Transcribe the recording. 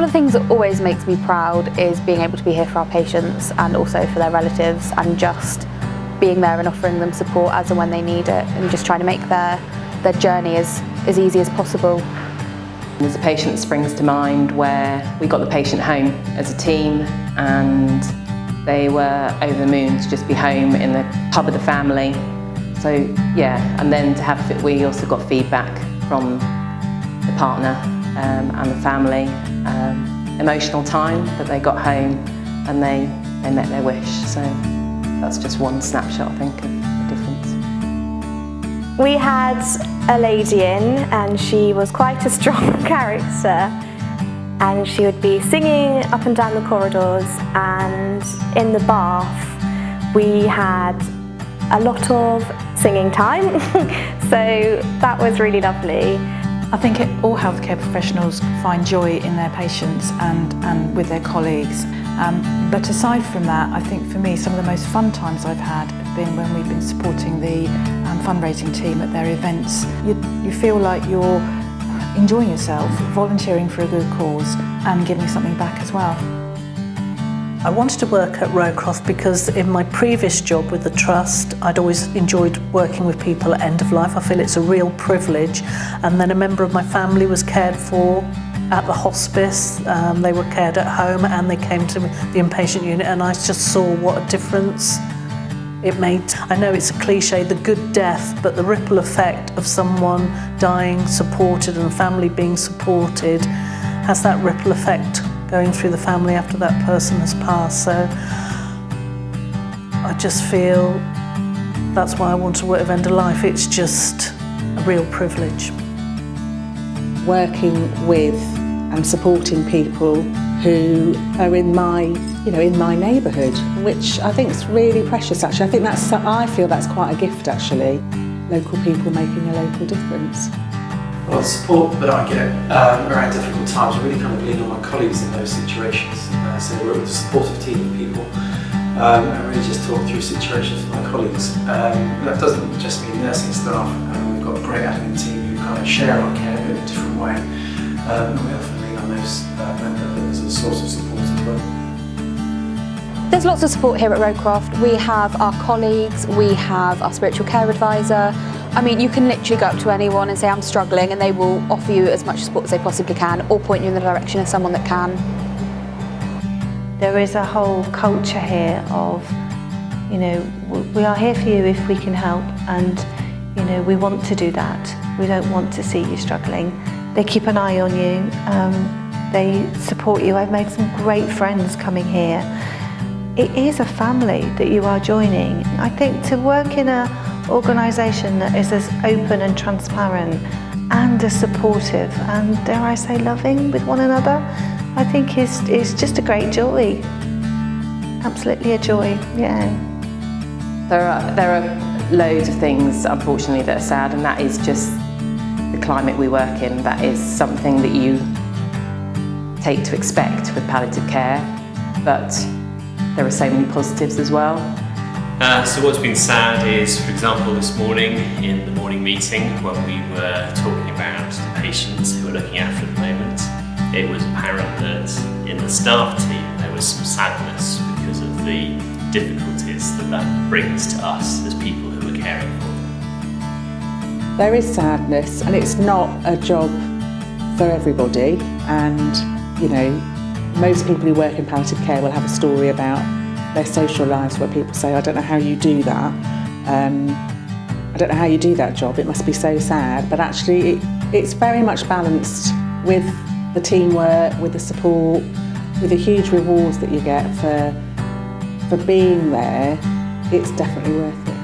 of the things that always makes me proud is being able to be here for our patients and also for their relatives, and just being there and offering them support as and when they need it, and just trying to make their journey as easy as possible. There's a patient that springs to mind where we got the patient home as a team, and they were over the moon to just be home in the hub of the family. So yeah, and then to have, we also got feedback from the partner and the family, emotional time that they got home and they met their wish. So that's just one snapshot, I think, of the difference. We had a lady in, and she was quite a strong character, and she would be singing up and down the corridors, and in the bath we had a lot of singing time, so that was really lovely. I think all healthcare professionals find joy in their patients and with their colleagues. But aside from that, I think for me some of the most fun times I've had have been when we've been supporting the fundraising team at their events. You feel like you're enjoying yourself, volunteering for a good cause and giving something back as well. I wanted to work at Rowcroft because in my previous job with the Trust, I'd always enjoyed working with people at end of life. I feel it's a real privilege. And then a member of my family was cared for at the hospice. They were cared at home and they came to the inpatient unit, and I just saw what a difference it made. I know it's a cliche, the good death, but the ripple effect of someone dying supported and a family being supported has that ripple effect going through the family after that person has passed. So I just feel that's why I want to work with end of life. It's just a real privilege. Working with and supporting people who are in my neighbourhood, which I think is really precious actually. I feel that's quite a gift actually. Local people making a local difference. Well, the support that I get around difficult times, I really kind of lean on my colleagues in those situations. So I work with a supportive team of people and really just talk through situations with my colleagues. That doesn't just mean nursing staff. We've got a great admin team who kind of share our care in a different way. And we often lean on those members as a source of support as well. There's lots of support here at Rowcroft. We have our colleagues, we have our spiritual care advisor. I mean, you can literally go up to anyone and say, I'm struggling, and they will offer you as much support as they possibly can, or point you in the direction of someone that can. There is a whole culture here of, we are here for you if we can help, and, we want to do that. We don't want to see you struggling. They keep an eye on you, they support you. I've made some great friends coming here. It is a family that you are joining. I think to work in an organisation that is as open and transparent and as supportive and, dare I say, loving with one another, I think is just a great joy. Absolutely a joy, yeah. There are loads of things, unfortunately, that are sad, and that is just the climate we work in. That is something that you take to expect with palliative care, but there are so many positives as well. So what's been sad is, for example, this morning in the morning meeting when we were talking about the patients who we're looking after at the moment, it was apparent that in the staff team there was some sadness because of the difficulties that brings to us as people who are caring for them. There is sadness, and it's not a job for everybody, and most people who work in palliative care will have a story about their social lives where people say, I don't know how you do that. I don't know how you do that job, it must be so sad. But actually it's very much balanced with the teamwork, with the support, with the huge rewards that you get for being there. It's definitely worth it.